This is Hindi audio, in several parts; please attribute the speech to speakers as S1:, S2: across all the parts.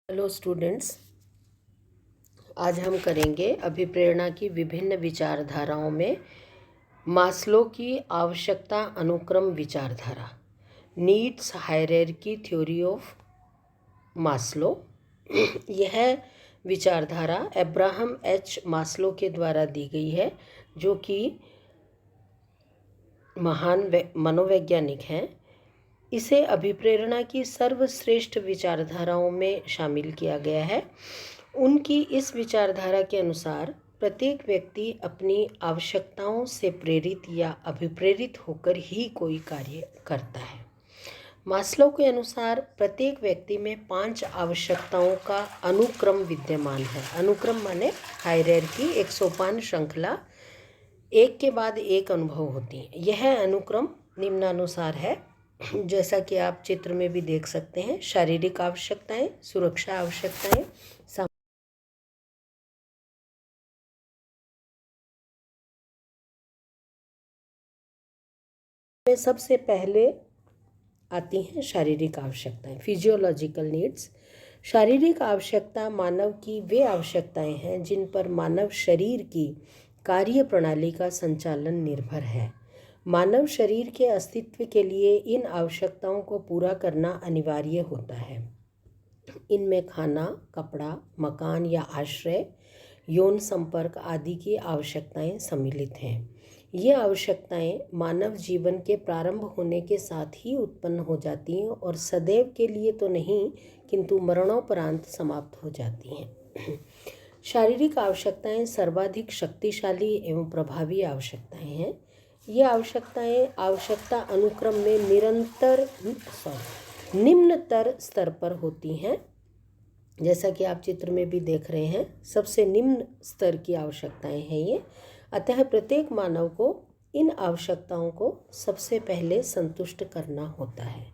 S1: हेलो स्टूडेंट्स, आज हम करेंगे अभिप्रेरणा की विभिन्न विचारधाराओं में मास्लो की आवश्यकता अनुक्रम विचारधारा, needs hierarchy theory of Maslow. यह विचारधारा अब्राहम एच मास्लो के द्वारा दी गई है, जो कि महान मनोवैज्ञानिक हैं। इसे अभिप्रेरणा की सर्वश्रेष्ठ विचारधाराओं में शामिल किया गया है। उनकी इस विचारधारा के अनुसार प्रत्येक व्यक्ति अपनी आवश्यकताओं से प्रेरित या अभिप्रेरित होकर ही कोई कार्य करता है। मास्लो के अनुसार प्रत्येक व्यक्ति में 5 आवश्यकताओं का अनुक्रम विद्यमान है। अनुक्रम माने हायरार्की, एक सोपान श्रृंखला, एक के बाद एक अनुभव होती है। यह अनुक्रम निम्नानुसार है, जैसा कि आप चित्र में भी देख सकते हैं। शारीरिक आवश्यकताएं, सुरक्षा आवश्यकताएं, में सबसे पहले आती हैं शारीरिक आवश्यकताएं, फिजियोलॉजिकल नीड्स। शारीरिक आवश्यकता मानव की वे आवश्यकताएं हैं जिन पर मानव शरीर की कार्य प्रणाली का संचालन निर्भर है। मानव शरीर के अस्तित्व के लिए इन आवश्यकताओं को पूरा करना अनिवार्य होता है। इनमें खाना, कपड़ा, मकान या आश्रय, यौन संपर्क आदि की आवश्यकताएं सम्मिलित हैं। ये आवश्यकताएं मानव जीवन के प्रारंभ होने के साथ ही उत्पन्न हो जाती हैं और सदैव के लिए तो नहीं, किंतु मरणोपरांत समाप्त हो जाती हैं। शारीरिक आवश्यकताएं सर्वाधिक शक्तिशाली एवं प्रभावी आवश्यकताएं हैं। ये आवश्यकताएं आवश्यकता अनुक्रम में निम्नतर स्तर पर होती हैं, जैसा कि आप चित्र में भी देख रहे हैं। सबसे निम्न स्तर की आवश्यकताएं हैं ये। अतः प्रत्येक मानव को इन आवश्यकताओं को सबसे पहले संतुष्ट करना होता है।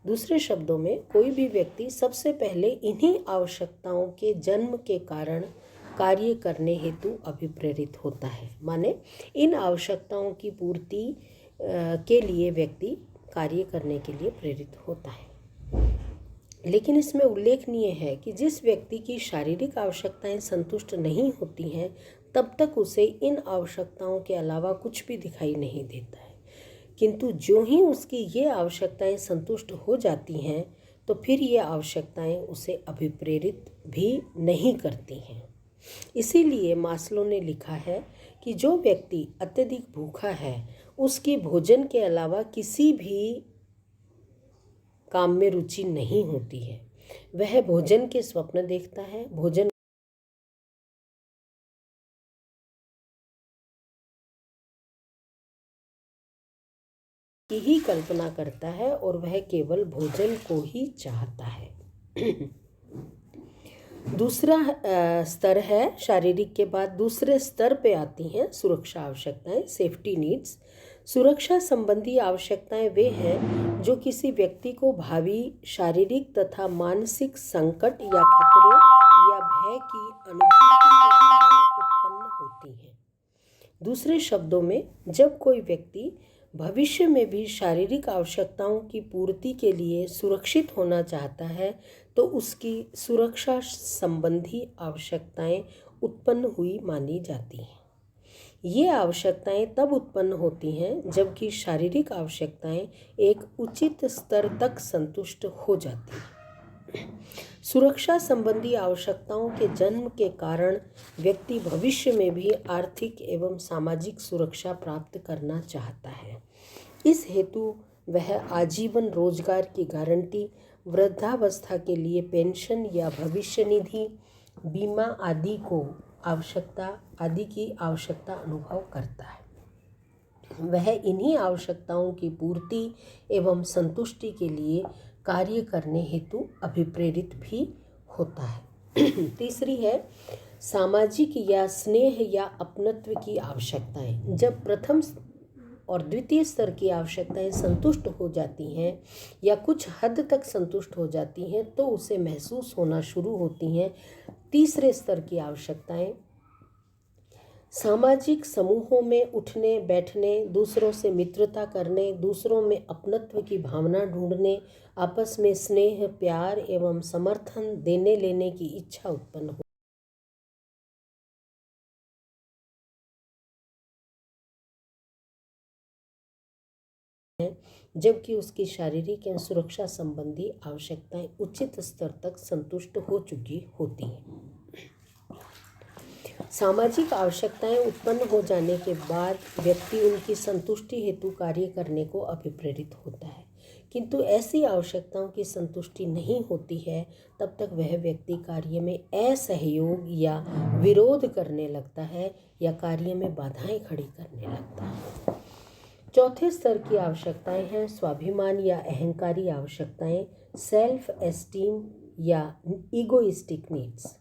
S1: दूसरे शब्दों में, कोई भी व्यक्ति सबसे पहले इन्हीं आवश्यकताओं के जन्म के कारण कार्य करने हेतु अभिप्रेरित होता है। माने इन आवश्यकताओं की पूर्ति के लिए व्यक्ति कार्य करने के लिए प्रेरित होता है। लेकिन इसमें उल्लेखनीय है कि जिस व्यक्ति की शारीरिक आवश्यकताएं संतुष्ट नहीं होती हैं, तब तक उसे इन आवश्यकताओं के अलावा कुछ भी दिखाई नहीं देता है। किंतु जो ही उसकी ये आवश्यकताएं संतुष्ट हो जाती हैं, तो फिर ये आवश्यकताएं उसे अभिप्रेरित भी नहीं करती हैं। इसीलिए मास्लो ने लिखा है कि जो व्यक्ति अत्यधिक भूखा है, उसकी भोजन के अलावा किसी भी काम में रुचि नहीं होती है। वह भोजन के स्वप्न देखता है, भोजन की ही कल्पना करता है और वह केवल भोजन को ही चाहता है। दूसरा स्तर है, शारीरिक के बाद दूसरे स्तर पे आती हैं सुरक्षा आवश्यकताएं, सेफ्टी नीड्स। सुरक्षा संबंधी आवश्यकताएं वे हैं जो किसी व्यक्ति को भावी शारीरिक तथा मानसिक संकट या खतरे या भय की अनुभूति के कारण उत्पन्न होती हैं। दूसरे शब्दों में, जब कोई व्यक्ति भविष्य में भी शारीरिक आवश्यकताओं की पूर्ति के लिए सुरक्षित होना चाहता है, तो उसकी सुरक्षा संबंधी आवश्यकताएं उत्पन्न हुई मानी जाती हैं। ये आवश्यकताएं तब उत्पन्न होती हैं जबकि शारीरिक आवश्यकताएं एक उचित स्तर तक संतुष्ट हो जाती हैं। सुरक्षा संबंधी आवश्यकताओं के जन्म के कारण व्यक्ति भविष्य में भी आर्थिक एवं सामाजिक सुरक्षा प्राप्त करना चाहता है। इस हेतु वह आजीवन रोजगार की गारंटी, वृद्धावस्था के लिए पेंशन या भविष्य निधि, बीमा आदि की आवश्यकता अनुभव करता है। वह इन्हीं आवश्यकताओं की पूर्ति एवं संतुष्टि के लिए कार्य करने हेतु अभिप्रेरित भी होता है। तीसरी है सामाजिक या स्नेह या अपनत्व की आवश्यकताएं। जब प्रथम और द्वितीय स्तर की आवश्यकताएं संतुष्ट हो जाती हैं या कुछ हद तक संतुष्ट हो जाती हैं, तो उसे महसूस होना शुरू होती हैं तीसरे स्तर की आवश्यकताएं, सामाजिक समूहों में उठने बैठने, दूसरों से मित्रता करने, दूसरों में अपनत्व की भावना ढूंढने, आपस में स्नेह, प्यार एवं समर्थन देने लेने की इच्छा उत्पन्न हो है, जबकि उसकी शारीरिक एवं सुरक्षा संबंधी आवश्यकताएं उचित स्तर तक संतुष्ट हो चुकी होती हैं। सामाजिक आवश्यकताएं उत्पन्न हो जाने के बाद व्यक्ति उनकी संतुष्टि हेतु कार्य करने को अभिप्रेरित होता है, किंतु ऐसी आवश्यकताओं की संतुष्टि नहीं होती है तब तक वह व्यक्ति कार्य में असहयोग या विरोध करने लगता है या कार्य में बाधाएं खड़ी करने लगता है। चौथे स्तर की आवश्यकताएं हैं स्वाभिमान या अहंकारी आवश्यकताएं, सेल्फ एस्टीम या ईगोइस्टिक नीड्स।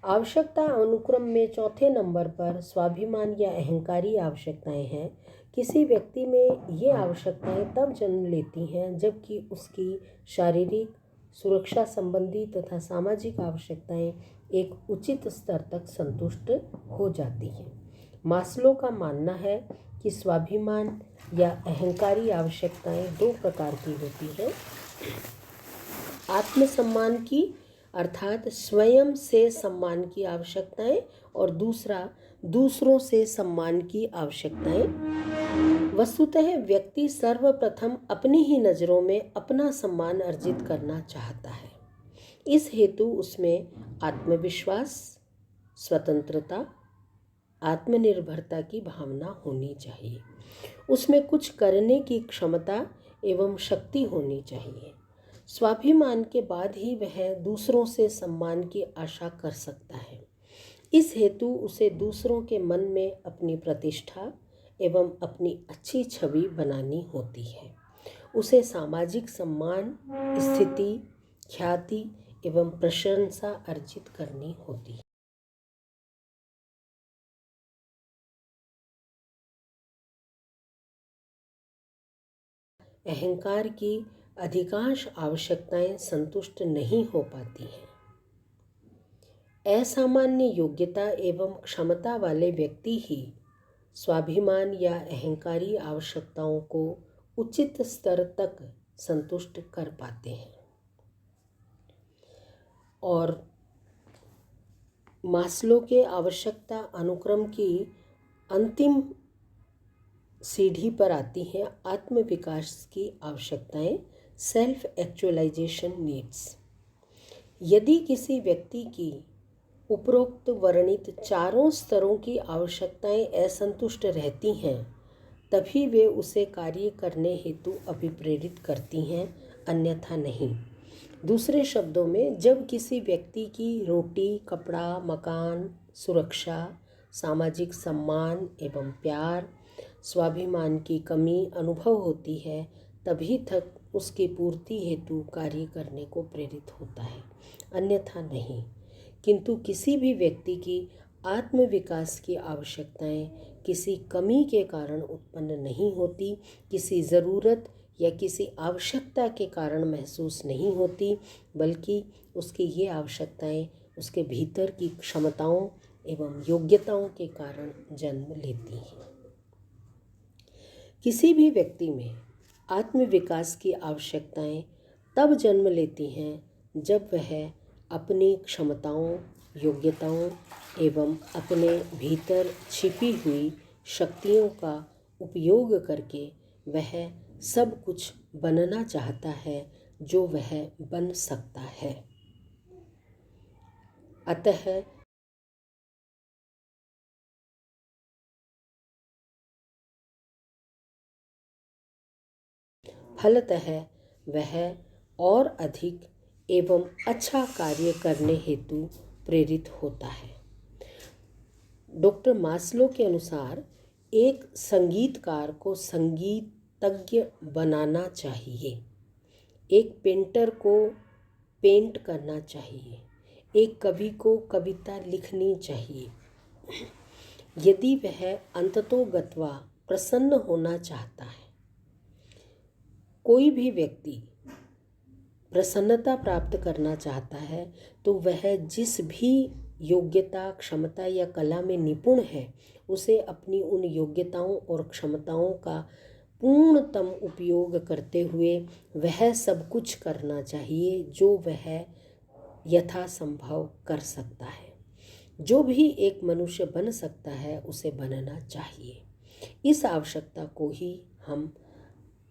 S1: आवश्यकता अनुक्रम में चौथे नंबर पर स्वाभिमान या अहंकारी आवश्यकताएं हैं। किसी व्यक्ति में ये आवश्यकताएं तब जन्म लेती हैं जबकि उसकी शारीरिक, सुरक्षा संबंधी तथा सामाजिक आवश्यकताएं एक उचित स्तर तक संतुष्ट हो जाती हैं। मास्लो का मानना है कि स्वाभिमान या अहंकारी आवश्यकताएं दो प्रकार की होती हैं। आत्मसम्मान की अर्थात स्वयं से सम्मान की आवश्यकताएं और दूसरा दूसरों से सम्मान की आवश्यकताएं। वस्तुतः व्यक्ति सर्वप्रथम अपनी ही नज़रों में अपना सम्मान अर्जित करना चाहता है। इस हेतु उसमें आत्मविश्वास, स्वतंत्रता, आत्मनिर्भरता की भावना होनी चाहिए। उसमें कुछ करने की क्षमता एवं शक्ति होनी चाहिए। स्वाभिमान के बाद ही वह दूसरों से सम्मान की आशा कर सकता है। इस हेतु उसे दूसरों के मन में अपनी प्रतिष्ठा एवं अपनी अच्छी छवि बनानी होती है। उसे सामाजिक सम्मान, स्थिति, ख्याति एवं प्रशंसा अर्जित करनी होती है। अहंकार की अधिकांश आवश्यकताएं संतुष्ट नहीं हो पाती हैं। असामान्य योग्यता एवं क्षमता वाले व्यक्ति ही स्वाभिमान या अहंकारी आवश्यकताओं को उचित स्तर तक संतुष्ट कर पाते हैं। और मास्लो के आवश्यकता अनुक्रम की अंतिम सीढ़ी पर आती हैं आत्मविकास की आवश्यकताएं, सेल्फ एक्चुअलाइजेशन नीड्स। यदि किसी व्यक्ति की उपरोक्त वर्णित चारों स्तरों की आवश्यकताएं असंतुष्ट रहती हैं तभी वे उसे कार्य करने हेतु अभिप्रेरित करती हैं, अन्यथा नहीं। दूसरे शब्दों में, जब किसी व्यक्ति की रोटी, कपड़ा, मकान, सुरक्षा, सामाजिक सम्मान एवं प्यार, स्वाभिमान की कमी अनुभव होती है तभी तक उसकी पूर्ति हेतु कार्य करने को प्रेरित होता है, अन्यथा नहीं। किंतु किसी भी व्यक्ति की आत्मविकास की आवश्यकताएं किसी कमी के कारण उत्पन्न नहीं होती, किसी ज़रूरत या किसी आवश्यकता के कारण महसूस नहीं होती, बल्कि उसकी ये आवश्यकताएं उसके भीतर की क्षमताओं एवं योग्यताओं के कारण जन्म लेती हैं। किसी भी व्यक्ति में आत्मविकास की आवश्यकताएं तब जन्म लेती हैं जब वह अपनी क्षमताओं, योग्यताओं एवं अपने भीतर छिपी हुई शक्तियों का उपयोग करके वह सब कुछ बनना चाहता है जो वह बन सकता है। अतः फलतः वह और अधिक एवं अच्छा कार्य करने हेतु प्रेरित होता है। डॉक्टर मास्लो के अनुसार एक संगीतकार को संगीतज्ञ बनाना चाहिए, एक पेंटर को पेंट करना चाहिए, एक कवि को कविता लिखनी चाहिए। यदि वह अंततोगत्वा प्रसन्न होना चाहता है, कोई भी व्यक्ति प्रसन्नता प्राप्त करना चाहता है तो वह जिस भी योग्यता, क्षमता या कला में निपुण है उसे अपनी उन योग्यताओं और क्षमताओं का पूर्णतम उपयोग करते हुए वह सब कुछ करना चाहिए जो वह यथासंभव कर सकता है। जो भी एक मनुष्य बन सकता है उसे बनना चाहिए। इस आवश्यकता को ही हम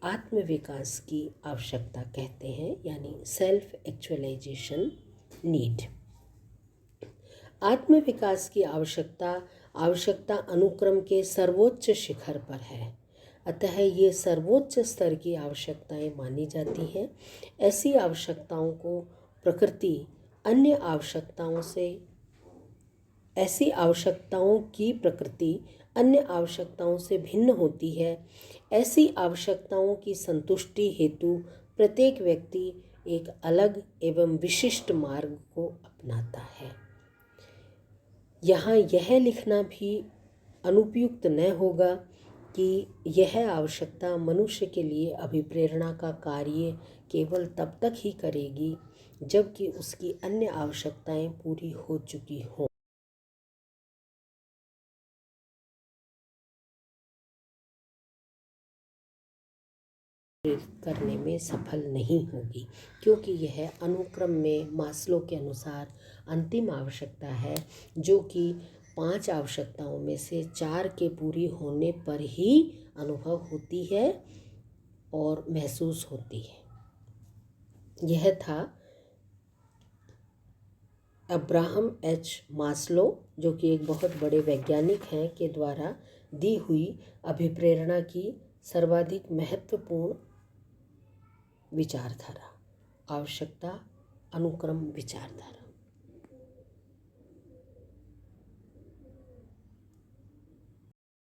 S1: आत्मविकास की आवश्यकता कहते हैं, यानी सेल्फ एक्चुअलाइजेशन नीड। आत्मविकास की आवश्यकता अनुक्रम के सर्वोच्च शिखर पर है, अतः ये सर्वोच्च स्तर की आवश्यकताएं मानी जाती हैं। ऐसी आवश्यकताओं को प्रकृति अन्य आवश्यकताओं से ऐसी आवश्यकताओं की प्रकृति अन्य आवश्यकताओं से भिन्न होती है। ऐसी आवश्यकताओं की संतुष्टि हेतु प्रत्येक व्यक्ति एक अलग एवं विशिष्ट मार्ग को अपनाता है। यहाँ यह लिखना भी अनुपयुक्त न होगा कि यह आवश्यकता मनुष्य के लिए अभिप्रेरणा का कार्य केवल तब तक ही करेगी जबकि उसकी अन्य आवश्यकताएं पूरी हो चुकी हों। करने में सफल नहीं होगी, क्योंकि यह अनुक्रम में मास्लो के अनुसार अंतिम आवश्यकता है, जो कि 5 आवश्यकताओं में से 4 के पूरी होने पर ही अनुभव होती है और महसूस होती है। यह था अब्राहम एच मास्लो, जो कि एक बहुत बड़े वैज्ञानिक हैं, के द्वारा दी हुई अभिप्रेरणा की सर्वाधिक महत्वपूर्ण विचारधारा, आवश्यकता अनुक्रम विचारधारा।